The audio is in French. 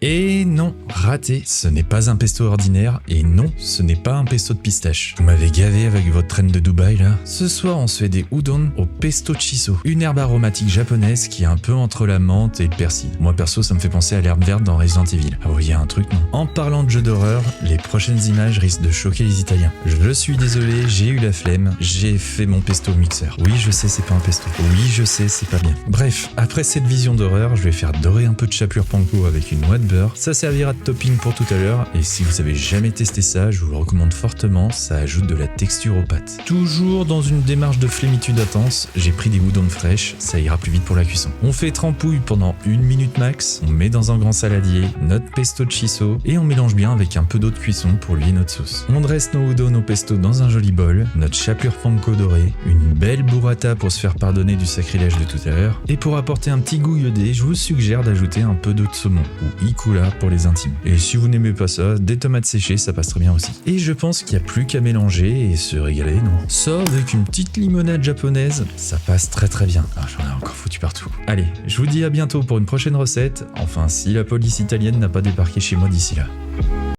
Et non, raté, ce n'est pas un pesto ordinaire, et non, ce n'est pas un pesto de pistache. Vous m'avez gavé avec votre traîne de Dubaï là. Ce soir, on se fait des udon au pesto chiso, une herbe aromatique japonaise qui est un peu entre la menthe et le persil. Moi perso, ça me fait penser à l'herbe verte dans Resident Evil. Ah oui, il y a un truc, non? En parlant de jeux d'horreur, les prochaines images risquent de choquer les Italiens. Je suis désolé, j'ai eu la flemme, j'ai fait mon pesto au mixeur. Oui, je sais, c'est pas un pesto. Oui, je sais, c'est pas bien. Bref, après cette vision d'horreur, je vais faire dorer un peu de chapelure panko avec une noix de beurre. Ça servira de topping pour tout à l'heure, et si vous avez jamais testé ça, je vous le recommande fortement, ça ajoute de la texture aux pâtes. Toujours dans une démarche de flémitude intense, j'ai pris des udon fraîches, ça ira plus vite pour la cuisson. On fait trempouille pendant 1 minute max, on met dans un grand saladier notre pesto chiso, et on mélange bien avec un peu d'eau de cuisson pour lier notre sauce. On dresse nos udon au pesto dans un joli bol, notre chapelure panko dorée, une belle burrata pour se faire pardonner du sacrilège de tout à l'heure, et pour apporter un petit goût iodé, je vous suggère d'ajouter un peu d'eau de saumon, ou ikura pour les intimes. Et si vous n'aimez pas ça, des tomates séchées, ça passe très bien aussi. Et je pense qu'il n'y a plus qu'à mélanger et se régaler, non? Ça, avec une petite limonade japonaise, ça passe très très bien. Ah, j'en ai encore foutu partout. Allez, je vous dis à bientôt pour une prochaine recette, enfin si la police italienne n'a pas débarqué chez moi d'ici là.